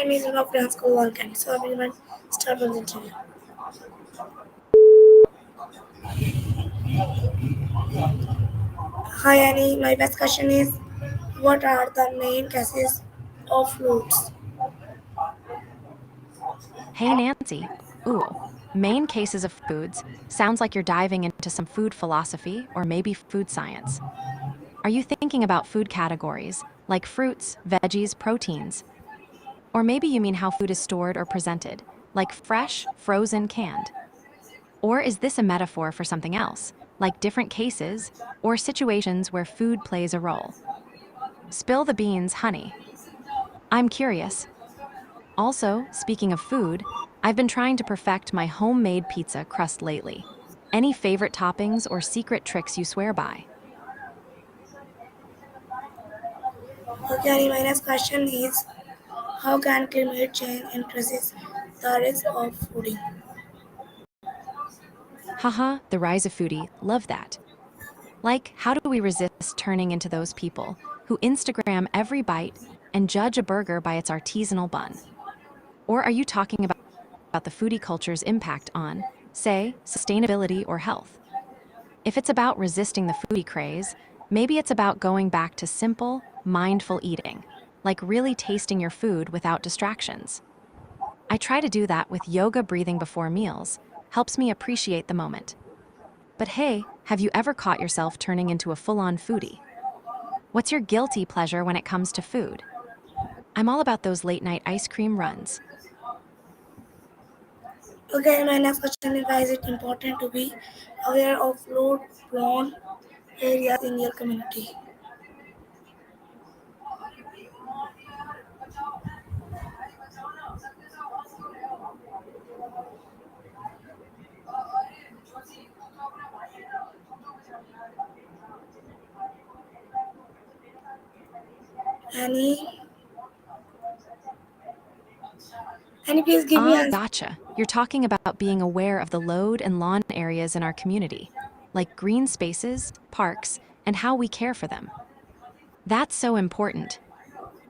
Hi, Miss of Dance School Volcanic. So everyone start with the interview. Hi Annie, my best question is what are the main causes of floods? Hey Nancy. Ooh, main cases of foods sounds like you're diving into some food philosophy or maybe food science. Are you thinking about food categories like fruits, veggies, proteins? Or maybe you mean how food is stored or presented, like fresh, frozen, canned? Or is this a metaphor for something else, like different cases or situations where food plays a role? Spill the beans, honey. I'm curious. Also, speaking of food, I've been trying to perfect my homemade pizza crust lately. Any favorite toppings or secret tricks you swear by? Okay, Annie, my next question is how can climate change increases the risk of flooding? Haha, the rise of foodie, love that. Like, how do we resist turning into those people who Instagram every bite and judge a burger by its artisanal bun? Or are you talking about the foodie culture's impact on, say, sustainability or health? If it's about resisting the foodie craze, maybe it's about going back to simple, mindful eating, like really tasting your food without distractions. I try to do that with yoga breathing before meals, helps me appreciate the moment. But hey, have you ever caught yourself turning into a full-on foodie? What's your guilty pleasure when it comes to food? I'm all about those late-night ice cream runs. Okay, my next question is why is it important to be aware of flood prone areas in your community? Annie, Annie, please give me Ah, answer. gotcha. You're talking about being aware of the load and lawn areas in our community, like green spaces, parks, and how we care for them. That's so important.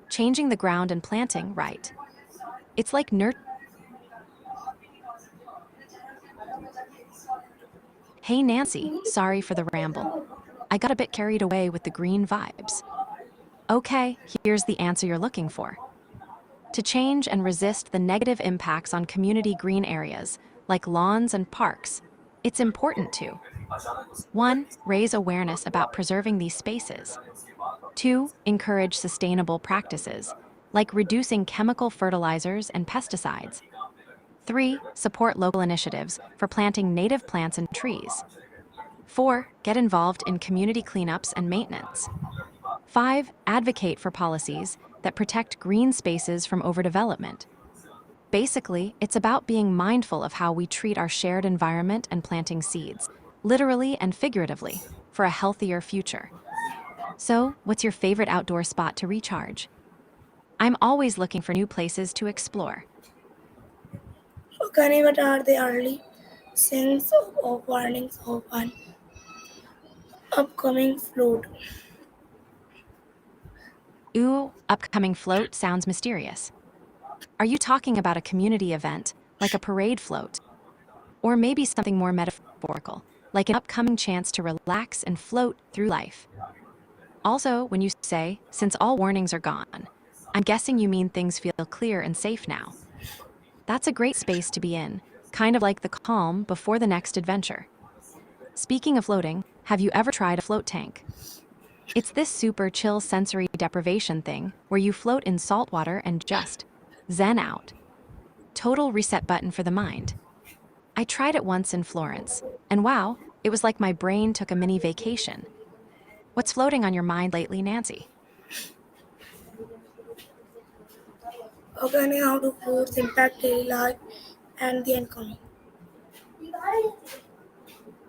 Changing the ground and planting, right? It's like nurturing. Hey Nancy, sorry for the ramble. I got a bit carried away with the green vibes. Okay, here's the answer you're looking for. To change and resist the negative impacts on community green areas, like lawns and parks, it's important to 1. Raise awareness about preserving these spaces. 2. Encourage sustainable practices, like reducing chemical fertilizers and pesticides. 3. Support local initiatives for planting native plants and trees. 4. Get involved in community cleanups and maintenance. 5. Advocate for policies that protect green spaces from overdevelopment. Basically, it's about being mindful of how we treat our shared environment and planting seeds, literally and figuratively, for a healthier future. So, what's your favorite outdoor spot to recharge? I'm always looking for new places to explore. Okay, Annie, what are the early signs of warnings of an upcoming flood? Ooh, upcoming float sounds mysterious. Are you talking about a community event, like a parade float? Or maybe something more metaphorical, like an upcoming chance to relax and float through life? Also, when you say, since all warnings are gone, I'm guessing you mean things feel clear and safe now. That's a great space to be in, kind of like the calm before the next adventure. Speaking of floating, have you ever tried a float tank? It's this super chill sensory deprivation thing where you float in salt water and just zen out. Total reset button for the mind. I tried it once in Florence, and wow, it was like my brain took a mini vacation. What's floating on your mind lately, Nancy? Okay, Annie, how do floods impact daily life and the economy?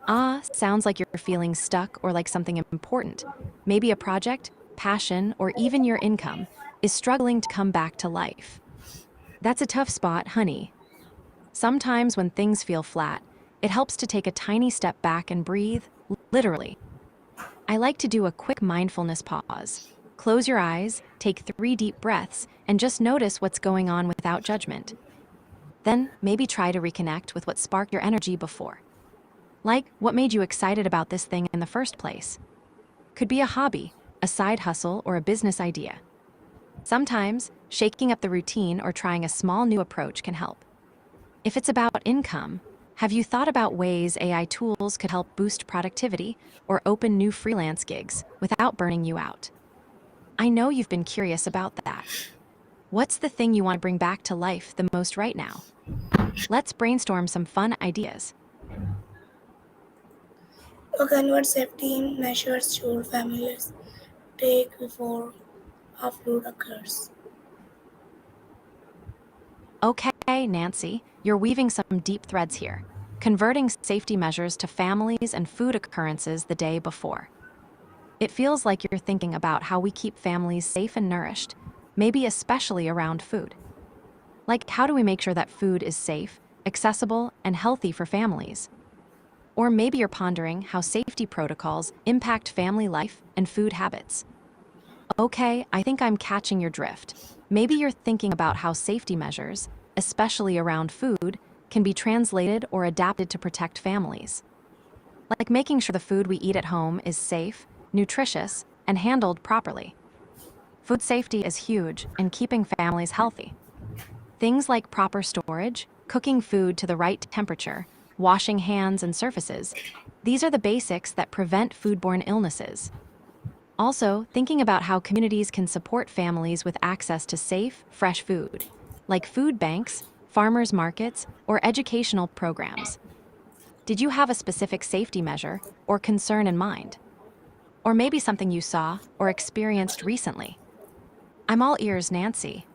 Ah, sounds like you're feeling stuck or like something important. Maybe a project, passion, or even your income is struggling to come back to life. That's a tough spot, honey. Sometimes when things feel flat, it helps to take a tiny step back and breathe, literally. I like to do a quick mindfulness pause. Close your eyes, take 3 deep breaths, and just notice what's going on without judgment. Then, maybe try to reconnect with what sparked your energy before. Like, what made you excited about this thing in the first place? Could be a hobby, a side hustle, or a business idea. Sometimes, shaking up the routine or trying a small new approach can help. If it's about income, have you thought about ways AI tools could help boost productivity or open new freelance gigs without burning you out? I know you've been curious about that. What's the thing you want to bring back to life the most right now? Let's brainstorm some fun ideas. Okay, what safety measures should families take before a flood occurs? Okay, Nancy, you're weaving some deep threads here, converting safety measures to families and food occurrences the day before. It feels like you're thinking about how we keep families safe and nourished, maybe especially around food. Like, how do we make sure that food is safe, accessible, and healthy for families? Or maybe you're pondering how safety protocols impact family life and food habits. Okay, I think I'm catching your drift. Maybe you're thinking about how safety measures, especially around food, can be translated or adapted to protect families. Like making sure the food we eat at home is safe, nutritious, and handled properly. Food safety is huge in keeping families healthy. Things like proper storage, cooking food to the right temperature, washing hands and surfaces, these are the basics that prevent foodborne illnesses. Also, thinking about how communities can support families with access to safe, fresh food, like food banks, farmers markets, or educational programs. Did you have a specific safety measure or concern in mind? Or maybe something you saw or experienced recently? I'm all ears, Nancy.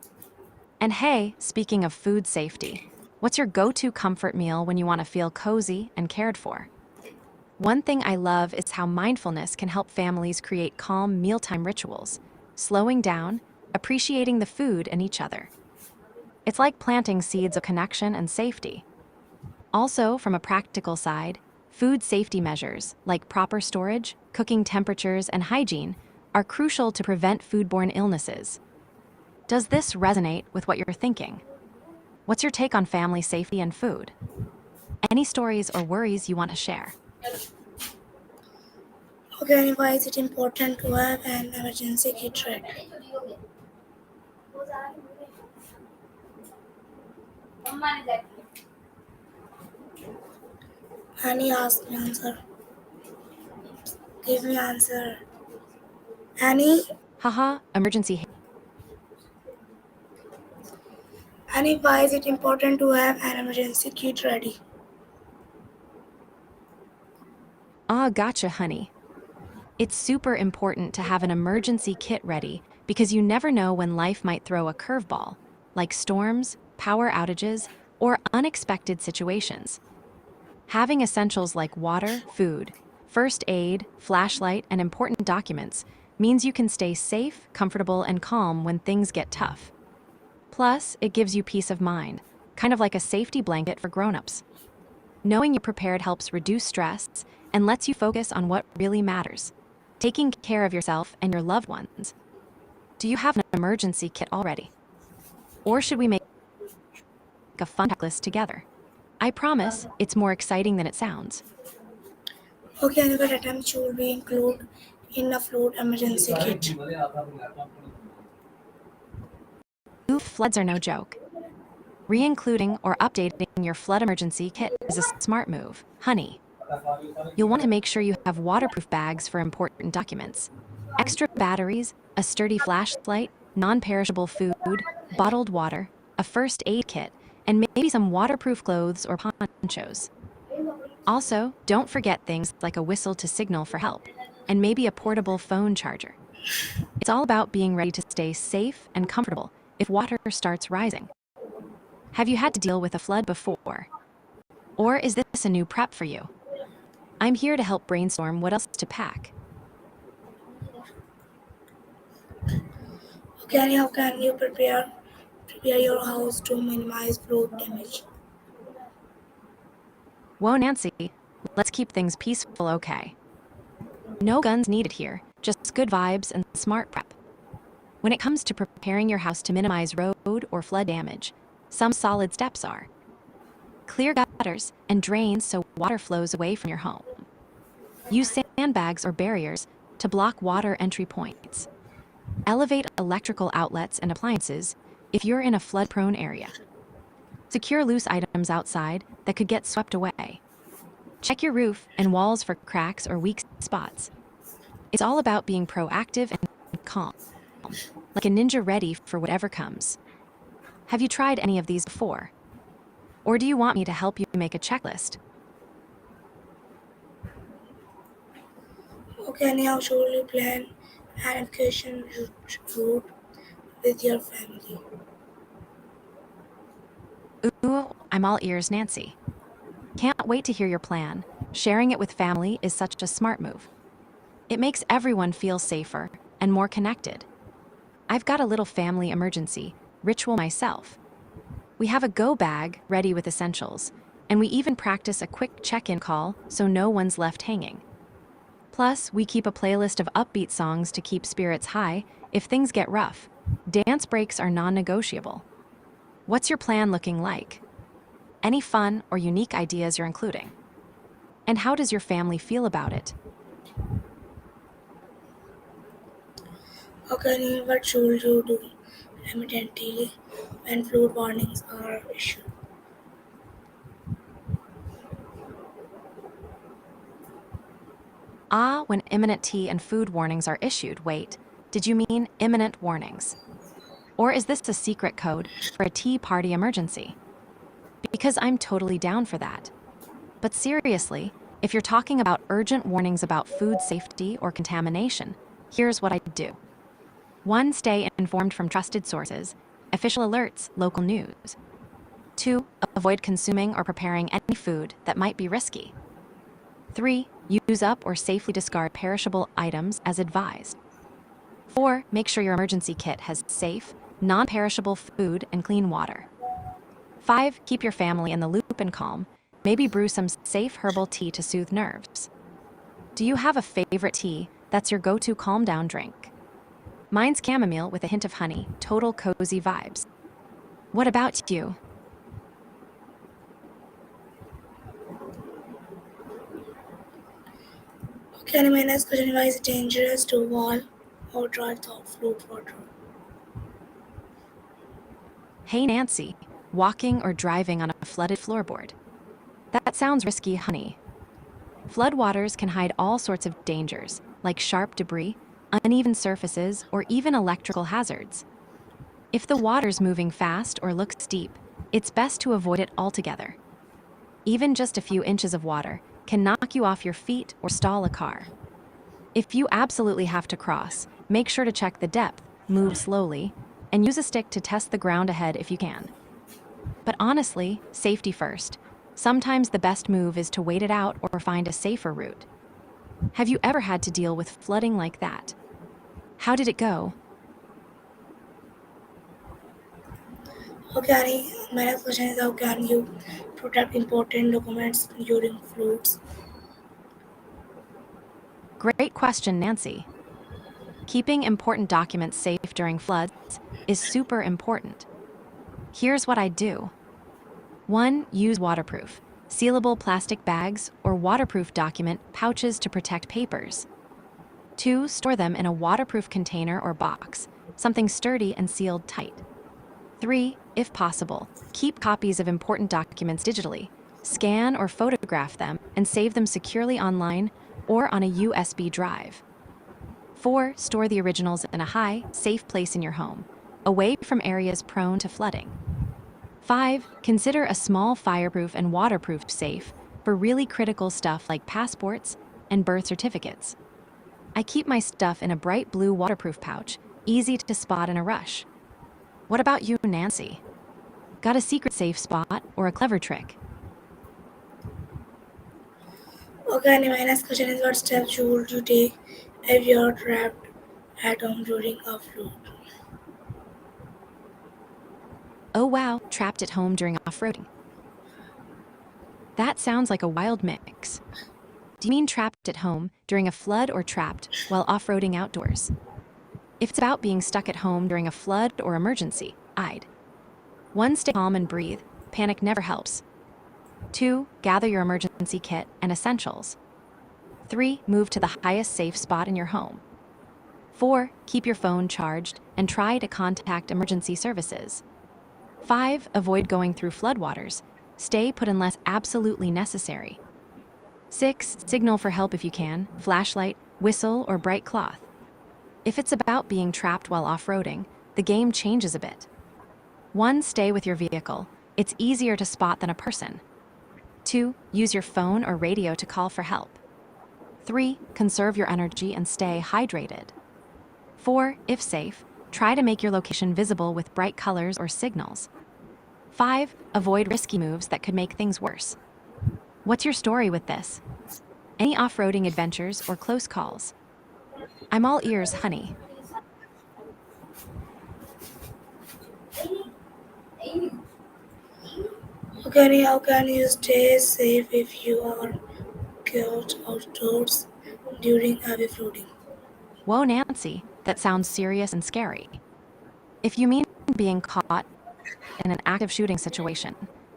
And hey, speaking of food safety, what's your go-to comfort meal when you want to feel cozy and cared for? One thing I love is how mindfulness can help families create calm mealtime rituals, slowing down, appreciating the food and each other. It's like planting seeds of connection and safety. Also, from a practical side, food safety measures like proper storage, cooking temperatures, and hygiene are crucial to prevent foodborne illnesses. Does this resonate with what you're thinking? What's your take on family safety and food? Any stories or worries you want to share? Okay, and why is it important to have an emergency kit ready? Annie asked me answer. Give me answer. Annie, Haha, emergency. Annie, why is it important to have an emergency kit ready? Gotcha, honey. It's super important to have an emergency kit ready because you never know when life might throw a curveball, like storms, power outages, or unexpected situations. Having essentials like water, food, first aid, flashlight, and important documents means you can stay safe, comfortable, and calm when things get tough. Plus, it gives you peace of mind, kind of like a safety blanket for grown-ups. Knowing you're prepared helps reduce stress and lets you focus on what really matters, taking care of yourself and your loved ones. Do you have an emergency kit already? Or should we make a fun checklist together? I promise it's more exciting than it sounds. Okay, and what items should we include in a flood emergency kit? Floods are no joke. Re-including or updating your flood emergency kit is a smart move, honey. You'll want to make sure you have waterproof bags for important documents, extra batteries, a sturdy flashlight, non-perishable food, bottled water, a first aid kit, and maybe some waterproof clothes or ponchos. Also, don't forget things like a whistle to signal for help, and maybe a portable phone charger. It's all about being ready to stay safe and comfortable if water starts rising. Have you had to deal with a flood before? Or is this a new prep for you? I'm here to help brainstorm what else to pack. Okay, and how can you prepare your house to minimize flood damage? Whoa, Nancy, let's keep things peaceful, okay? No guns needed here, just good vibes and smart prep. When it comes to preparing your house to minimize road or flood damage, some solid steps are: clear gutters and drains so water flows away from your home. Use sandbags or barriers to block water entry points. Elevate electrical outlets and appliances if you're in a flood-prone area. Secure loose items outside that could get swept away. Check your roof and walls for cracks or weak spots. It's all about being proactive and calm, like a ninja ready for whatever comes. Have you tried any of these before? Or do you want me to help you make a checklist? Okay, how should you plan an vacation route with your family? Ooh, I'm all ears, Nancy. Can't wait to hear your plan. Sharing it with family is such a smart move. It makes everyone feel safer and more connected. I've got a little family emergency ritual myself. We have a go bag ready with essentials, and we even practice a quick check-in call so no one's left hanging. Plus, we keep a playlist of upbeat songs to keep spirits high if things get rough. Dance breaks are non-negotiable. What's your plan looking like? Any fun or unique ideas you're including? And how does your family feel about it? Okay, what should you do immediately when flood warnings are issued? Ah, when imminent tea and food warnings are issued. Wait, did you mean imminent warnings? Or is this a secret code for a tea party emergency? Because I'm totally down for that. But seriously, if you're talking about urgent warnings about food safety or contamination, here's what I do. 1. Stay informed from trusted sources, official alerts, local news. 2. Avoid consuming or preparing any food that might be risky. 3. Use up or safely discard perishable items as advised. 4. Make sure your emergency kit has safe, non-perishable food and clean water. 5. Keep your family in the loop and calm. Maybe brew some safe herbal tea to soothe nerves. Do you have a favorite tea that's your go-to calm-down drink? Mine's chamomile with a hint of honey, total cozy vibes. What about you? Okay, my next question: why is it dangerous to walk or drive through flood water? Hey Nancy, walking or driving on a flooded floorboard. That sounds risky, honey. Floodwaters can hide all sorts of dangers, like sharp debris, uneven surfaces, or even electrical hazards. If the water's moving fast or looks steep, it's best to avoid it altogether. Even just a few inches of water can knock you off your feet or stall a car. If you absolutely have to cross, make sure to check the depth, move slowly, and use a stick to test the ground ahead if you can. But honestly, safety first. Sometimes the best move is to wait it out or find a safer route. Have you ever had to deal with flooding like that? How did it go? Okay, Annie, my next question is: how can you protect important documents during floods? Great question, Nancy. Keeping important documents safe during floods is super important. Here's what I do. 1. Use waterproof, sealable plastic bags or waterproof document pouches to protect papers. 2. Store them in a waterproof container or box, something sturdy and sealed tight. 3. If possible, keep copies of important documents digitally. Scan or photograph them and save them securely online or on a USB drive. 4. Store the originals in a high, safe place in your home, away from areas prone to flooding. 5. Consider a small fireproof and waterproof safe for really critical stuff like passports and birth certificates. I keep my stuff in a bright blue waterproof pouch, easy to spot in a rush. What about you, Nancy? Got a secret safe spot or a clever trick? Okay, Annie, my next question is: what steps should you take if you're trapped at home during a flood? Oh wow, trapped at home during off-roading. That sounds like a wild mix. Do you mean trapped at home during a flood or trapped while off-roading outdoors? If it's about being stuck at home during a flood or emergency, I'd 1. Stay calm and breathe. Panic never helps. 2. Gather your emergency kit and essentials. 3. Move to the highest safe spot in your home. 4. Keep your phone charged and try to contact emergency services. 5. Avoid going through floodwaters. Stay put unless absolutely necessary. 6. Signal for help if you can, flashlight, whistle, or bright cloth. If it's about being trapped while off-roading, the game changes a bit. 1. Stay with your vehicle. It's easier to spot than a person. 2. Use your phone or radio to call for help. 3. Conserve your energy and stay hydrated. 4. If safe, try to make your location visible with bright colors or signals. 5. Avoid risky moves that could make things worse. What's your story with this? Any off-roading adventures or close calls? I'm all ears, honey. Okay, how can you stay safe if you are caught outdoors during heavy flooding? Whoa, Nancy, that sounds serious and scary. If you mean being caught in an active shooting situation,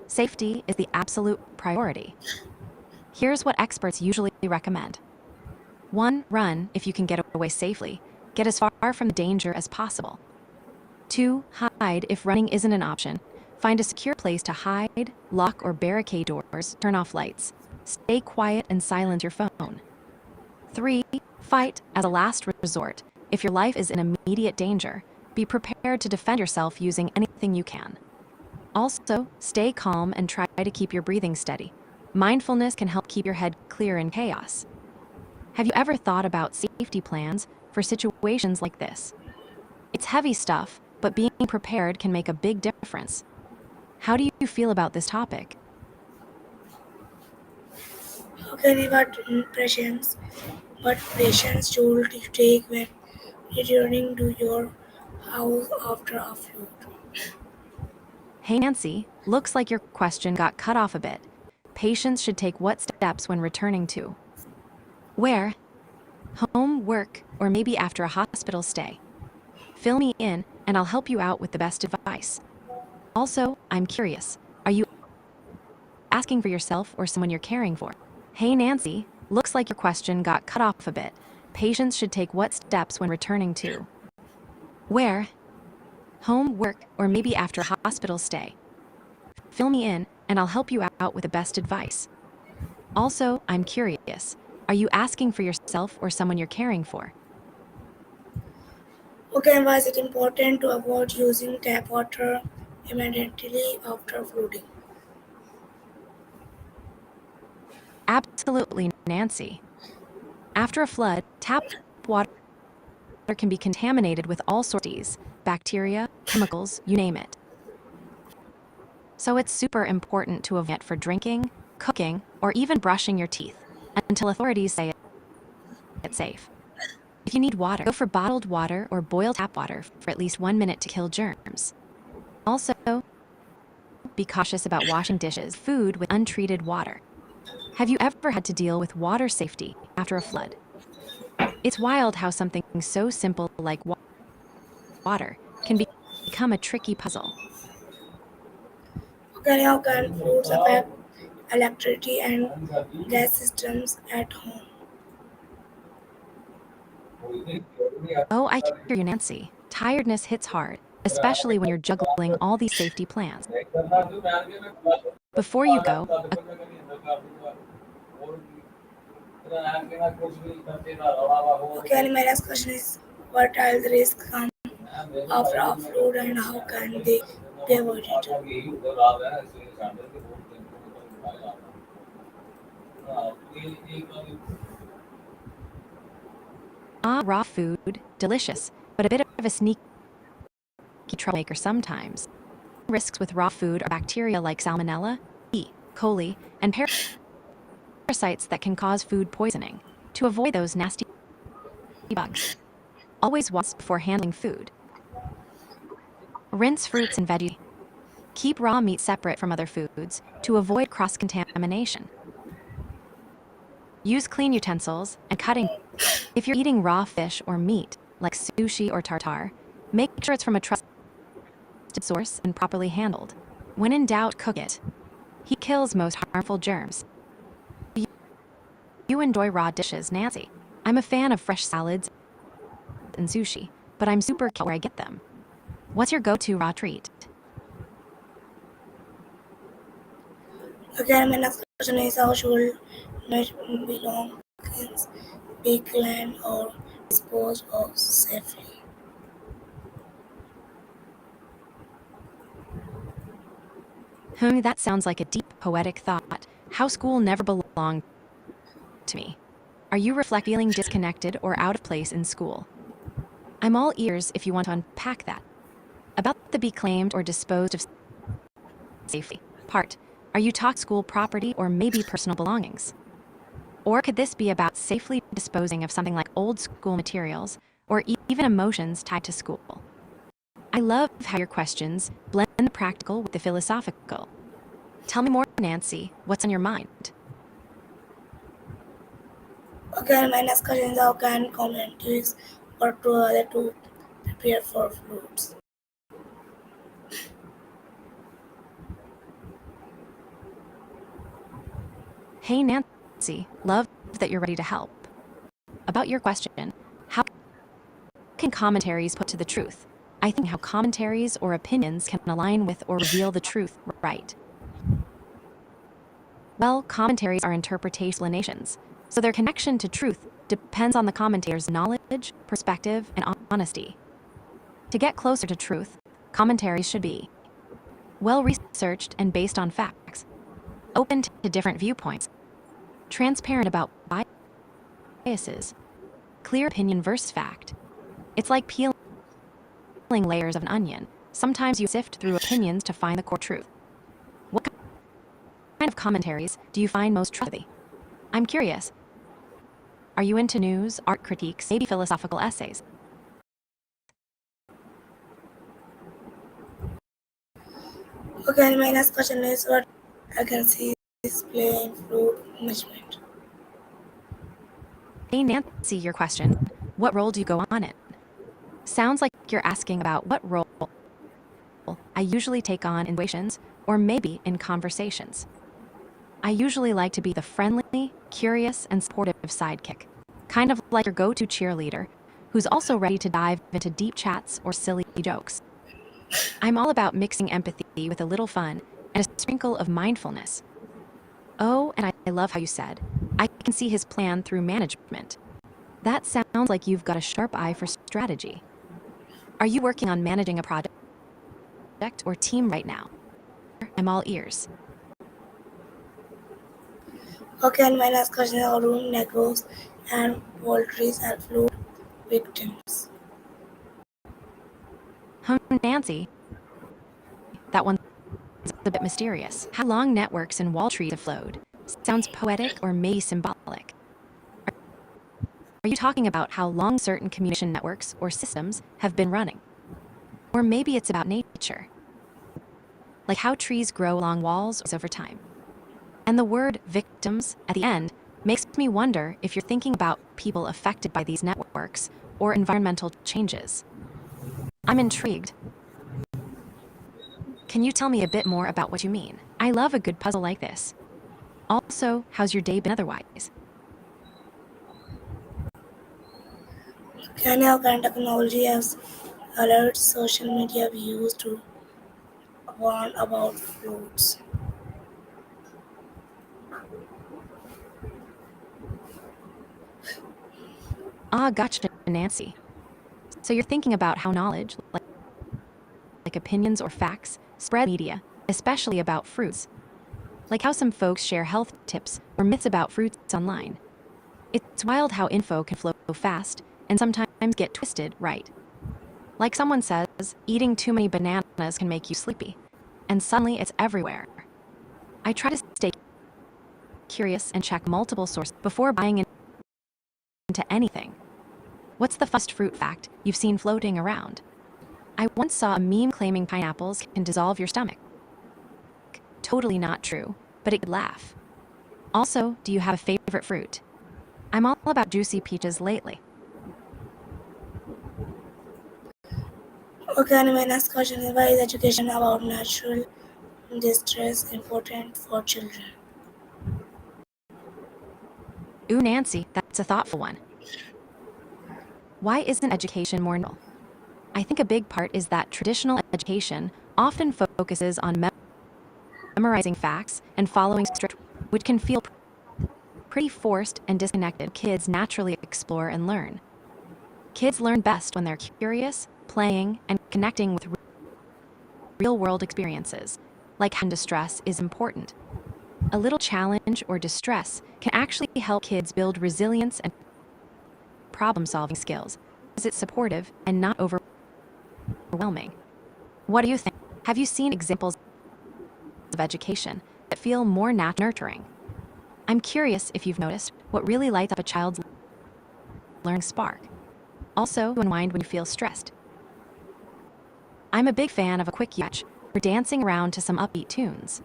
safety is the absolute priority. Here's what experts usually recommend. 1. Run if you can get away safely. Get as far from the danger as possible. 2. Hide if running isn't an option. Find a secure place to hide, lock or barricade doors, turn off lights. Stay quiet and silence your phone. 3. Fight as a last resort. If your life is in immediate danger, be prepared to defend yourself using anything you can. Also, stay calm and try to keep your breathing steady. Mindfulness can help keep your head clear in chaos. Have you ever thought about safety plans for situations like this? It's heavy stuff, but being prepared can make a big difference. How do you feel about this topic? Okay, what patience should you take when returning to your house after a flood? Hey Nancy, looks like your question got cut off a bit. Patients should take what steps when returning to where? Home, work, or maybe after a hospital stay? Fill me in, and I'll help you out with the best advice. Also, I'm curious, are you asking for yourself or someone you're caring for? Hey Nancy, looks like your question got cut off a bit. Patients should take what steps when returning to where? Home, work, or maybe after a hospital stay? Fill me in, and I'll help you out with the best advice. Also, I'm curious, are you asking for yourself or someone you're caring for? Okay, why is it important to avoid using tap water immediately after flooding? Absolutely, Nancy. After a flood, tap water can be contaminated with all sorts of diseases, bacteria, chemicals, you name it. So it's super important to avoid it for drinking, cooking, or even brushing your teeth until authorities say it's safe. If you need water, go for bottled water or boiled tap water for at least 1 minute to kill germs. Also, be cautious about washing dishes, food with untreated water. Have you ever had to deal with water safety after a flood? It's wild how something so simple like water can become a tricky puzzle. Okay, how can floods affect electricity and gas systems at home? Oh, I hear you, Nancy. Tiredness hits hard, especially when you're juggling all these safety plans. Before you go, Okay, my next question is what are the risks come after a flood and how can they be avoided? raw food, delicious, but a bit of a sneaky troublemaker sometimes. Risks with raw food are bacteria like Salmonella, E. coli, and parasites that can cause food poisoning. To avoid those nasty bugs, always wash before handling food. Rinse fruits and veggies. Keep raw meat separate from other foods to avoid cross-contamination. Use clean utensils and cutting. If you're eating raw fish or meat, like sushi or tartare, make sure it's from a trusted source and properly handled. When in doubt, cook it. Heat kills most harmful germs. You enjoy raw dishes, Nancy. I'm a fan of fresh salads and sushi, but I'm super careful where I get them. What's your go-to raw treat? Again, my next question is how should meat belongings be cleaned or disposed of safely? That sounds like a deep, poetic thought. How school never belonged to me. Are you feeling disconnected or out of place in school? I'm all ears if you want to unpack that. About the be claimed or disposed of safely part, are you talking school property or maybe personal belongings? Or could this be about safely disposing of something like old school materials or even emotions tied to school? I love how your questions blend the practical with the philosophical. Tell me more, Nancy. What's on your mind? Again, my next question is how can communities work together to prepare for floods? Hey, Nancy. Love that you're ready to help. About your question, how can commentaries put to the truth? I think how commentaries or opinions can align with or reveal the truth, right? Well, commentaries are interpretations, so their connection to truth depends on the commentator's knowledge, perspective, and honesty. To get closer to truth, commentaries should be well-researched and based on facts, open to different viewpoints, transparent about biases, clear opinion versus fact. It's like peeling layers of an onion. Sometimes you sift through opinions to find the core truth. What kind of commentaries do you find most trustworthy? I'm curious. Are you into news, art critiques, maybe philosophical essays? Okay, my next question is what agencies play in flood management? Hey, Nancy, your question. What role do you go on it? Sounds like you're asking about what role I usually take on in situations or maybe in conversations. I usually like to be the friendly, curious, and supportive sidekick, kind of like your go-to cheerleader, who's also ready to dive into deep chats or silly jokes. I'm all about mixing empathy with a little fun and a sprinkle of mindfulness. Oh, and I love how you said, I can see his plan through management. That sounds like you've got a sharp eye for strategy. Are you working on managing a project or team right now? I'm all ears. Okay, and my last question is how do networks and volunteers help flood victims? Nancy, that one's a bit mysterious. How long networks and wall trees have flowed? Sounds poetic or maybe symbolic. Are you talking about how long certain communication networks or systems have been running? Or maybe it's about nature, like how trees grow along walls over time. And the word victims at the end makes me wonder if you're thinking about people affected by these networks or environmental changes. I'm intrigued. Can you tell me a bit more about what you mean? I love a good puzzle like this. Also, how's your day been otherwise? Can how can technology has alerts social media be used to warn about floods? Gotcha, Nancy. So you're thinking about how knowledge, like opinions or facts, spread media, especially about fruits. Like how some folks share health tips or myths about fruits online. It's wild how info can flow fast and sometimes get twisted, right? Like someone says, eating too many bananas can make you sleepy, and suddenly it's everywhere. I try to stay curious and check multiple sources before buying into anything. What's the first fruit fact you've seen floating around? I once saw a meme claiming pineapples can dissolve your stomach. Totally not true, but it could laugh. Also, do you have a favorite fruit? I'm all about juicy peaches lately. Okay, and my next question is why is education about natural distress important for children? Ooh, Nancy, that's a thoughtful one. Why isn't education more normal? I think a big part is that traditional education often focuses on memorizing facts and following strict, which can feel pretty forced and disconnected. Kids naturally explore and learn. Kids learn best when they're curious, playing, and connecting with real-world experiences. Like how distress is important. A little challenge or distress can actually help kids build resilience and problem-solving skills, as it's supportive and not overwhelming. What do you think? Have you seen examples of education that feel more nurturing? I'm curious if you've noticed what really lights up a child's learning spark. Also, unwind when you feel stressed. I'm a big fan of a quick yacht or dancing around to some upbeat tunes.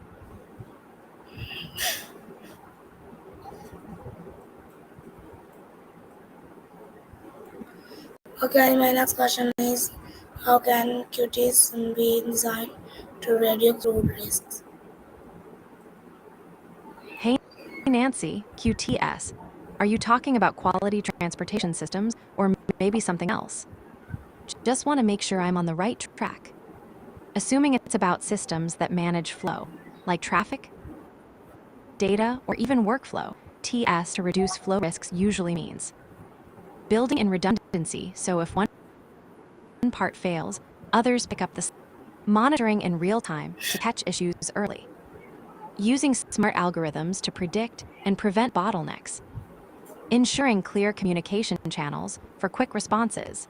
Okay, my next question is how can cuties be designed to reduce road risks? Hey, Nancy, QTS. Are you talking about quality transportation systems or maybe something else? Just want to make sure I'm on the right track. Assuming it's about systems that manage flow, like traffic, data, or even workflow, TS to reduce flow risks usually means building in redundancy so if one part fails, others pick up the monitoring in real time to catch issues early, using smart algorithms to predict and prevent bottlenecks, ensuring clear communication channels for quick responses.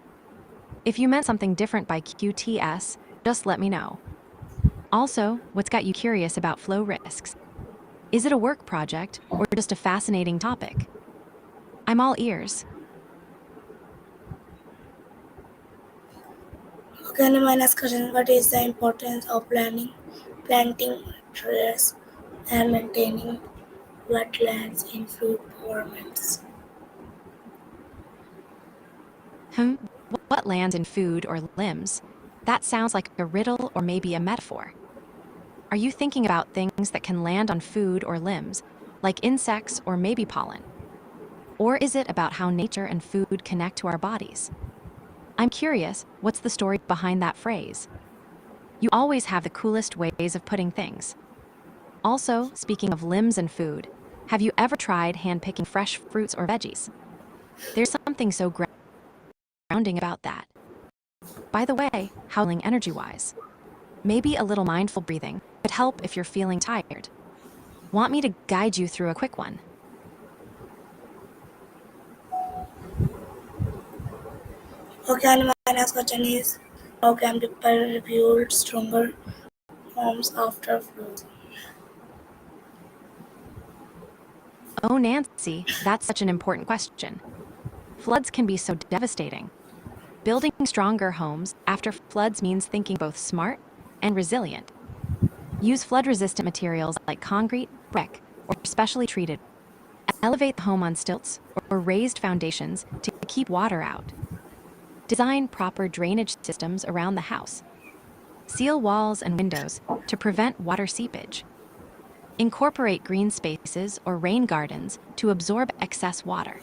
If you meant something different by QTS, just let me know. Also, what's got you curious about flow risks? Is it a work project or just a fascinating topic? I'm all ears. Okay, and my next question what is the importance of planting trees and maintaining wetlands in flood environments? What lands in food or limbs? That sounds like a riddle or maybe a metaphor. Are you thinking about things that can land on food or limbs, like insects or maybe pollen? Or is it about how nature and food connect to our bodies? I'm curious, what's the story behind that phrase? You always have the coolest ways of putting things. Also, speaking of limbs and food, have you ever tried hand-picking fresh fruits or veggies? There's something so grounding about that. By the way, howling energy-wise. Maybe a little mindful breathing could help if you're feeling tired. Want me to guide you through a quick one? Okay, and my next question is how can people rebuild stronger homes after floods? Oh, Nancy, that's such an important question. Floods can be so devastating. Building stronger homes after floods means thinking both smart and resilient. Use flood-resistant materials like concrete, brick, or specially treated. Elevate the home on stilts or raised foundations to keep water out. Design proper drainage systems around the house. Seal walls and windows to prevent water seepage. Incorporate green spaces or rain gardens to absorb excess water.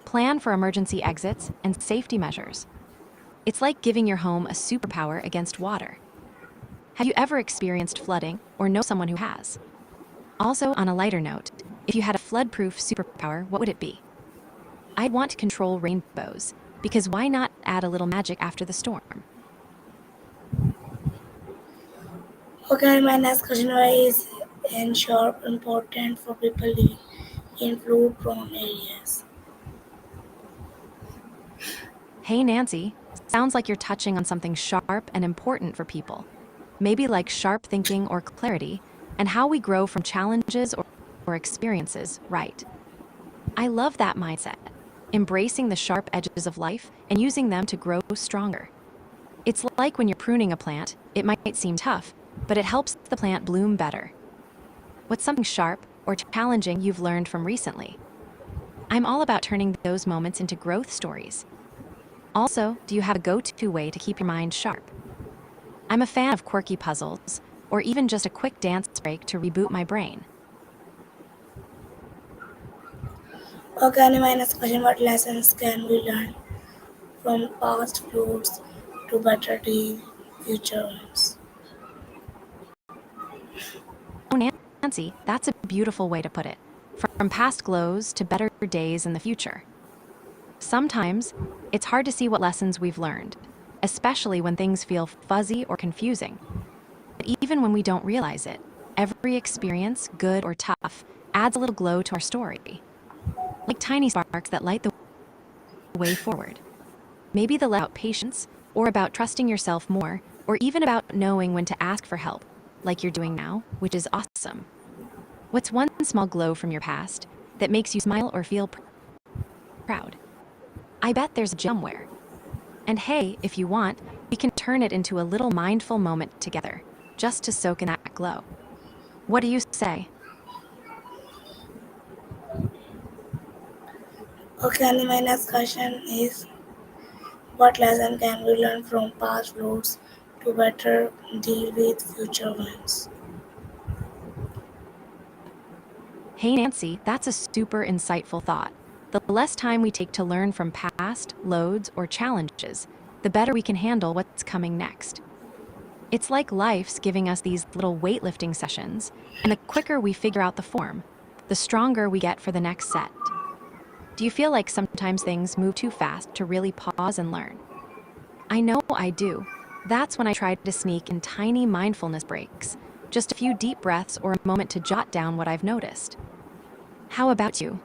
Plan for emergency exits and safety measures. It's like giving your home a superpower against water. Have you ever experienced flooding or know someone who has? Also, on a lighter note, if you had a flood-proof superpower, what would it be? I'd want to control rainbows, because why not add a little magic after the storm? Okay, my next question why is ensure important for people living in flood prone areas? Hey Nancy, sounds like you're touching on something sharp and important for people. Maybe like sharp thinking or clarity, and how we grow from challenges or experiences, right? I love that mindset. Embracing the sharp edges of life and using them to grow stronger. It's like when you're pruning a plant, it might seem tough, but it helps the plant bloom better. What's something sharp or challenging you've learned from recently? I'm all about turning those moments into growth stories. Also, do you have a go-to way to keep your mind sharp? I'm a fan of quirky puzzles, or even just a quick dance break to reboot my brain. Okay, and my next question, what lessons can we learn from past floods to better deal future ones? Oh, Nancy, that's a beautiful way to put it. From past glows to better days in the future. Sometimes, it's hard to see what lessons we've learned, especially when things feel fuzzy or confusing. But even when we don't realize it, every experience, good or tough, adds a little glow to our story, like tiny sparks that light the way forward. Maybe they're about patience, or about trusting yourself more, or even about knowing when to ask for help, like you're doing now, which is awesome. What's one small glow from your past that makes you smile or feel proud? I bet there's a gem somewhere. And hey, if you want, we can turn it into a little mindful moment together, just to soak in that glow. What do you say? Okay, and my next question is, what lesson can we learn from past floods to better deal with future ones? Hey Nancy, that's a super insightful thought. The less time we take to learn from past loads or challenges, the better we can handle what's coming next. It's like life's giving us these little weightlifting sessions, and the quicker we figure out the form, the stronger we get for the next set. Do you feel like sometimes things move too fast to really pause and learn? I know I do. That's when I try to sneak in tiny mindfulness breaks, just a few deep breaths or a moment to jot down what I've noticed. How about you?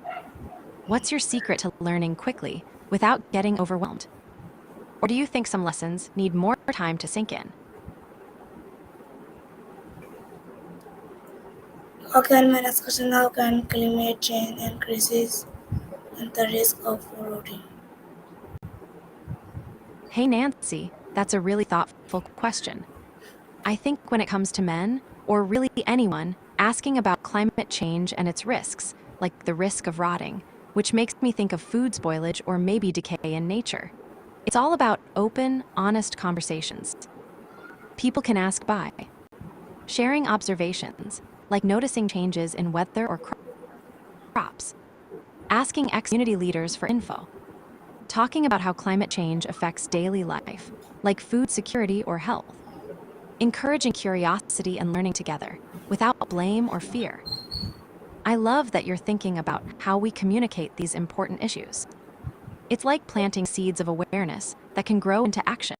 What's your secret to learning quickly without getting overwhelmed? Or do you think some lessons need more time to sink in? Okay, and my next question, how can climate change increases the risk of flooding? Hey Nancy, that's a really thoughtful question. I think when it comes to men, or really anyone, asking about climate change and its risks, like the risk of rotting, which makes me think of food spoilage or maybe decay in nature. It's all about open, honest conversations. People can ask by sharing observations, like noticing changes in weather or crops, asking ex-community leaders for info, talking about how climate change affects daily life, like food security or health, encouraging curiosity and learning together, without blame or fear. I love that you're thinking about how we communicate these important issues. It's like planting seeds of awareness that can grow into action.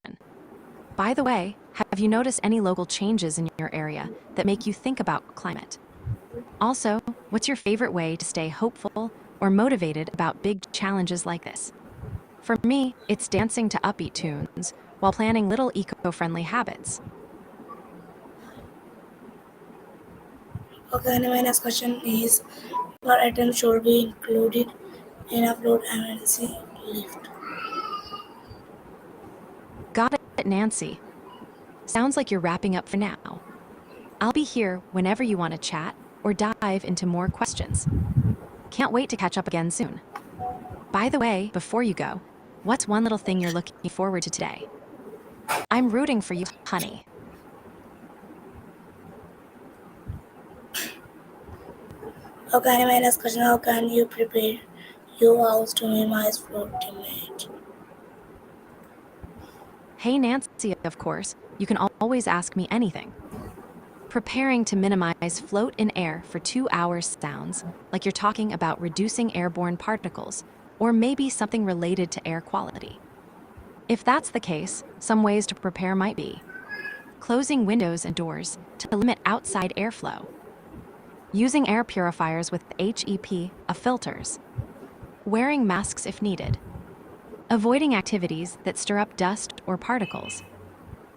By the way, have you noticed any local changes in your area that make you think about climate? Also, what's your favorite way to stay hopeful or motivated about big challenges like this? For me, it's dancing to upbeat tunes while planning little eco-friendly habits. Okay, and my next question is, what items should be included in a flood emergency lift? Got it, Nancy. Sounds like you're wrapping up for now. I'll be here whenever you want to chat or dive into more questions. Can't wait to catch up again soon. By the way, before you go, what's one little thing you're looking forward to today? I'm rooting for you, honey. Okay, and my next question, how can you prepare your house to minimize flood damage? Hey, Nancy, of course, you can always ask me anything. Preparing to minimize float in air for 2 hours sounds like you're talking about reducing airborne particles, or maybe something related to air quality. If that's the case, some ways to prepare might be closing windows and doors to limit outside airflow, using air purifiers with HEPA filters, wearing masks if needed, avoiding activities that stir up dust or particles,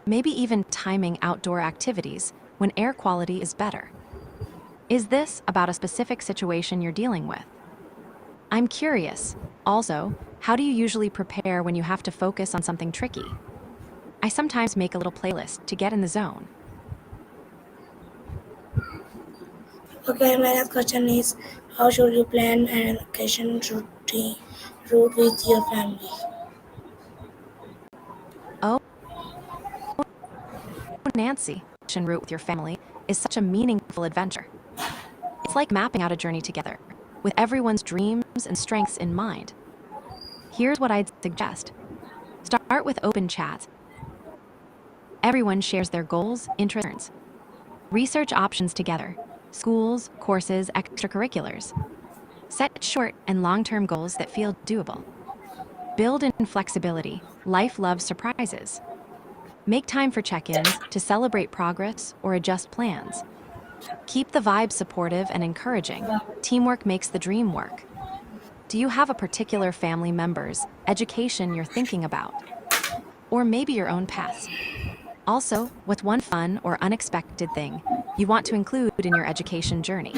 maybe even timing outdoor activities when air quality is better. Is this about a specific situation you're dealing with? I'm curious, also, how do you usually prepare when you have to focus on something tricky? I sometimes make a little playlist to get in the zone. Okay, my next question is, how should you plan an vacation route with your family? Nancy, route with your family is such a meaningful adventure. It's like mapping out a journey together, with everyone's dreams and strengths in mind. Here's what I'd suggest. Start with open chats. Everyone shares their goals, interests. Research options together. Schools, courses, extracurriculars. Set short and long-term goals that feel doable. Build in flexibility. Life loves surprises. Make time for check-ins to celebrate progress or adjust plans. Keep the vibe supportive and encouraging. Teamwork makes the dream work. Do you have a particular family member's education you're thinking about? Or maybe your own past? Also, what's one fun or unexpected thing you want to include in your education journey?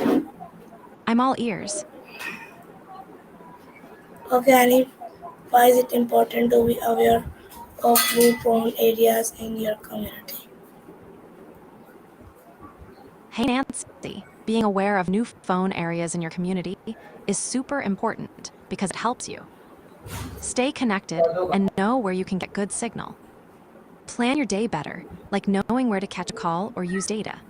I'm all ears. Okay, Annie, why is it important to be aware of food-prone areas in your community? Hey Nancy, being aware of new phone areas in your community is super important because it helps you stay connected and know where you can get good signal. Plan your day better, like knowing where to catch a call or use data.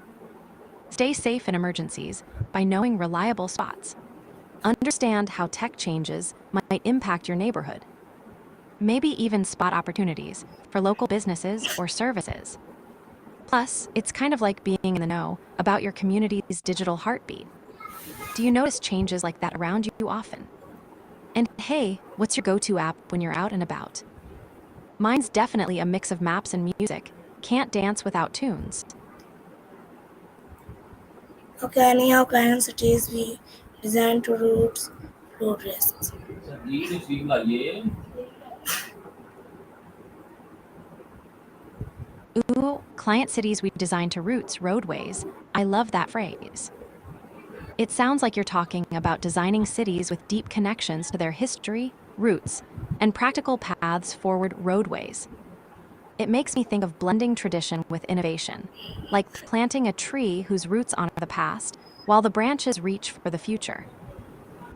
Stay safe in emergencies by knowing reliable spots. Understand how tech changes might impact your neighborhood. Maybe even spot opportunities for local businesses or services. Plus, it's kind of like being in the know about your community's digital heartbeat. Do you notice changes like that around you often? And hey, what's your go-to app when you're out and about? Mine's definitely a mix of maps and music. Can't dance without tunes. Okay, Annie, how can cities be designed to route flood risks? Ooh, client cities we design to routes, roadways. I love that phrase. It sounds like you're talking about designing cities with deep connections to their history, roots, and practical paths forward roadways. It makes me think of blending tradition with innovation, like planting a tree whose roots honor the past while the branches reach for the future.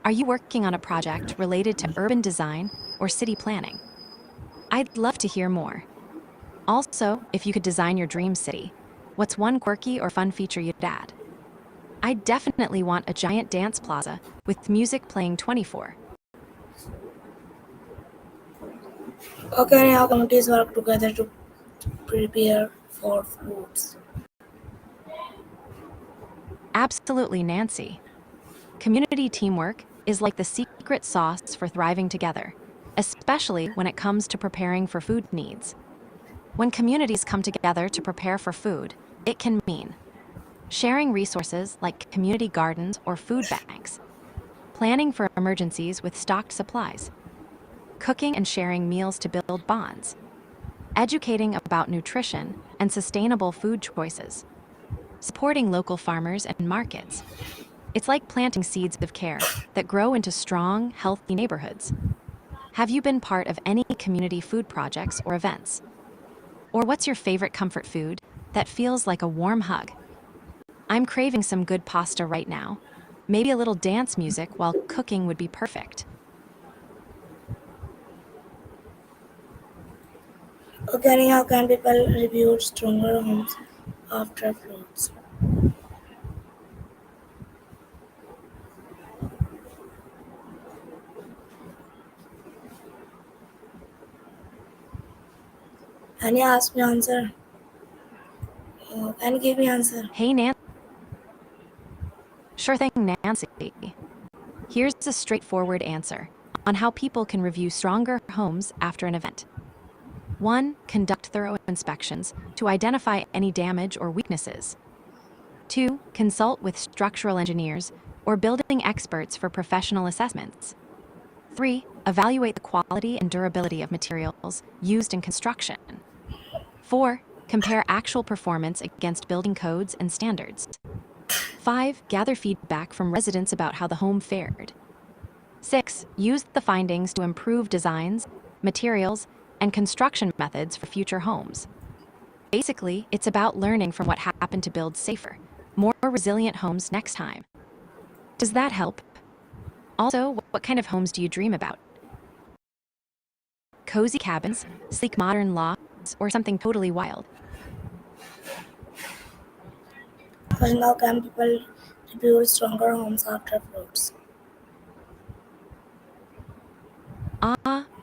Are you working on a project related to urban design or city planning? I'd love to hear more. Also, if you could design your dream city, what's one quirky or fun feature you'd add? I definitely want a giant dance plaza with music playing 24. Okay, Annie, how communities work together to prepare for floods? Absolutely, Nancy. Community teamwork is like the secret sauce for thriving together, especially when it comes to preparing for food needs. When communities come together to prepare for food, it can mean sharing resources like community gardens or food banks, planning for emergencies with stocked supplies, cooking and sharing meals to build bonds, educating about nutrition and sustainable food choices, supporting local farmers and markets. It's like planting seeds of care that grow into strong, healthy neighborhoods. Have you been part of any community food projects or events? Or what's your favorite comfort food that feels like a warm hug? I'm craving some good pasta right now. Maybe a little dance music while cooking would be perfect. Okay, Annie, how can people rebuild stronger homes after floods? Annie asked me answer. Can you give me answer? Hey, Nancy. Sure thing, Nancy. Here's a straightforward answer on how people can review stronger homes after an event. 1. Conduct thorough inspections to identify any damage or weaknesses. 2. Consult with structural engineers or building experts for professional assessments. 3. Evaluate the quality and durability of materials used in construction. 4. Compare actual performance against building codes and standards. 5. Gather feedback from residents about how the home fared. 6. Use the findings to improve designs, materials, and construction methods for future homes. Basically, it's about learning from what happened to build safer, more resilient homes next time. Does that help? Also, what kind of homes do you dream about? Cozy cabins, sleek modern lofts, or something totally wild? question: how can people rebuild stronger homes after floods?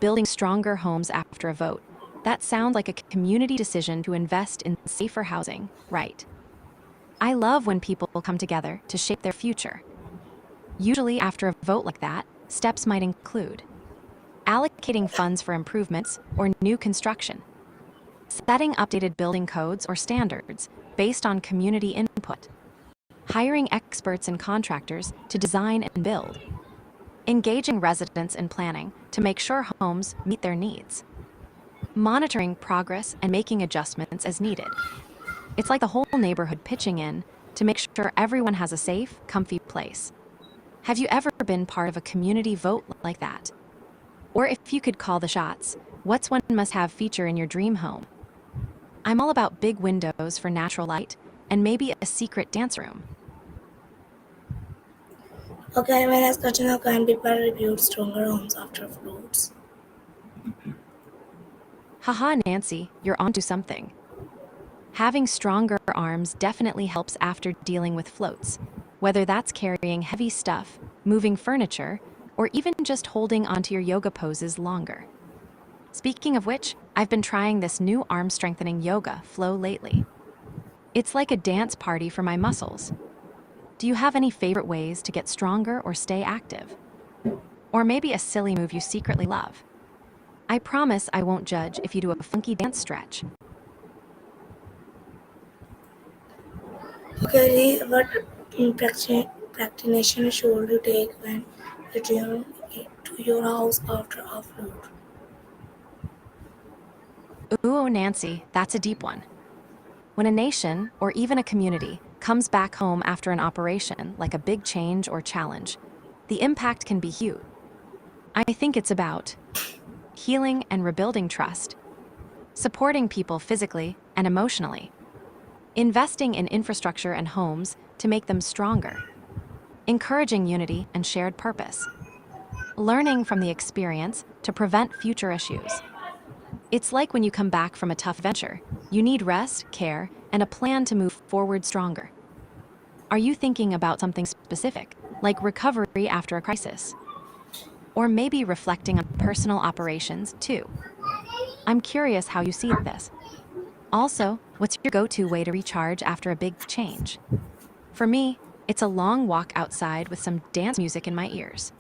Building stronger homes after a vote. That sounds like a community decision to invest in safer housing, right? I love when people come together to shape their future. Usually, after a vote like that, steps might include allocating funds for improvements or new construction, setting updated building codes or standards based on community input, hiring experts and contractors to design and build, engaging residents in planning to make sure homes meet their needs, monitoring progress and making adjustments as needed. It's like the whole neighborhood pitching in to make sure everyone has a safe, comfy place. Have you ever been part of a community vote like that? Or if you could call the shots, what's one must-have feature in your dream home? I'm all about big windows for natural light and maybe a secret dance room. Okay, my next question: how can people rebuild stronger homes after floods? Haha, Nancy, you're onto something. Having stronger arms definitely helps after dealing with floats, whether that's carrying heavy stuff, moving furniture, or even just holding onto your yoga poses longer. Speaking of which, I've been trying this new arm strengthening yoga flow lately. It's like a dance party for my muscles. Do you have any favorite ways to get stronger or stay active? Or maybe a silly move you secretly love? I promise I won't judge if you do a funky dance stretch. Okay, what practitioner should you take when returning to your house after a flood? Ooh, Nancy, that's a deep one. When a nation, or even a community, comes back home after an operation, like a big change or challenge, the impact can be huge. I think it's about healing and rebuilding trust, supporting people physically and emotionally, investing in infrastructure and homes to make them stronger, encouraging unity and shared purpose, learning from the experience to prevent future issues. It's like when you come back from a tough venture, you need rest, care, and a plan to move forward stronger. Are you thinking about something specific, like recovery after a crisis? Or maybe reflecting on personal operations, too? I'm curious how you see this. Also, what's your go-to way to recharge after a big change? For me, it's a long walk outside with some dance music in my ears.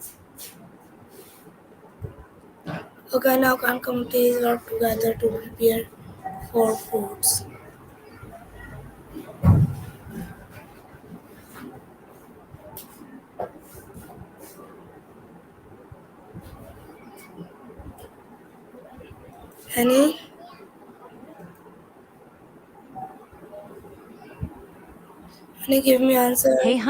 Okay, now can communities work together to prepare for floods? Any? Any give me answer? Hey,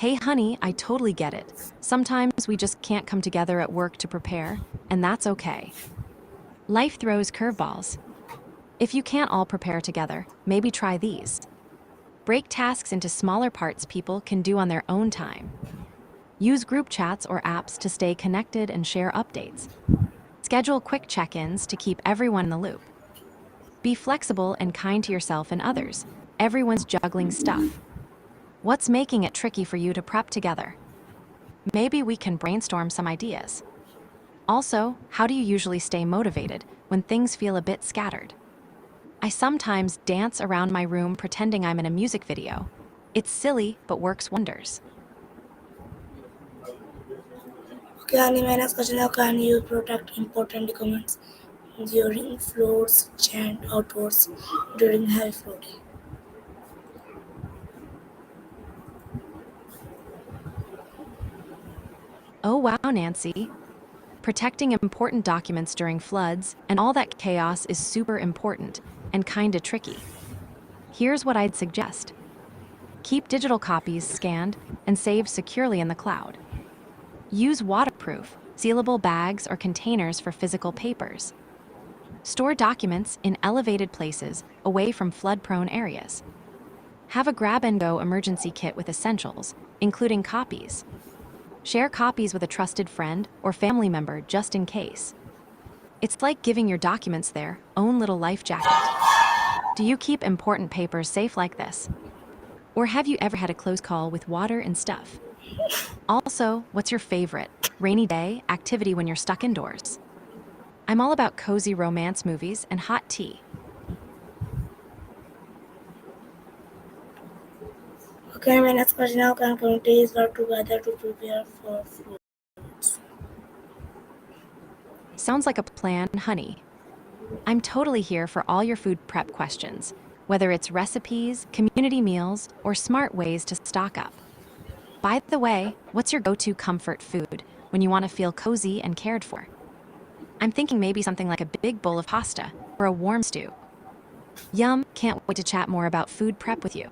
Hey honey, I totally get it. Sometimes we just can't come together at work to prepare, and that's okay. Life throws curveballs. If you can't all prepare together, maybe try these. Break tasks into smaller parts people can do on their own time. Use group chats or apps to stay connected and share updates. Schedule quick check-ins to keep everyone in the loop. Be flexible and kind to yourself and others. Everyone's juggling stuff. What's making it tricky for you to prep together? Maybe we can brainstorm some ideas. Also, how do you usually stay motivated when things feel a bit scattered? I sometimes dance around my room pretending I'm in a music video. It's silly, but works wonders. Okay, Ani, my next question: how can you protect important documents during floods, chant outdoors during heavy flooding? Oh wow, Nancy. Protecting important documents during floods and all that chaos is super important and kinda tricky. Here's what I'd suggest. Keep digital copies scanned and saved securely in the cloud. Use waterproof, sealable bags or containers for physical papers. Store documents in elevated places away from flood-prone areas. Have a grab-and-go emergency kit with essentials, including copies. Share copies with a trusted friend or family member just in case. It's like giving your documents their own little life jacket. Do you keep important papers safe like this? Or have you ever had a close call with water and stuff? Also, what's your favorite rainy day activity when you're stuck indoors? I'm all about cozy romance movies and hot tea. Okay, my next question: how can communities work together to prepare for food? Sounds like a plan, honey. I'm totally here for all your food prep questions, whether it's recipes, community meals, or smart ways to stock up. By the way, what's your go-to comfort food when you want to feel cozy and cared for? I'm thinking maybe something like a big bowl of pasta or a warm stew. Yum, can't wait to chat more about food prep with you.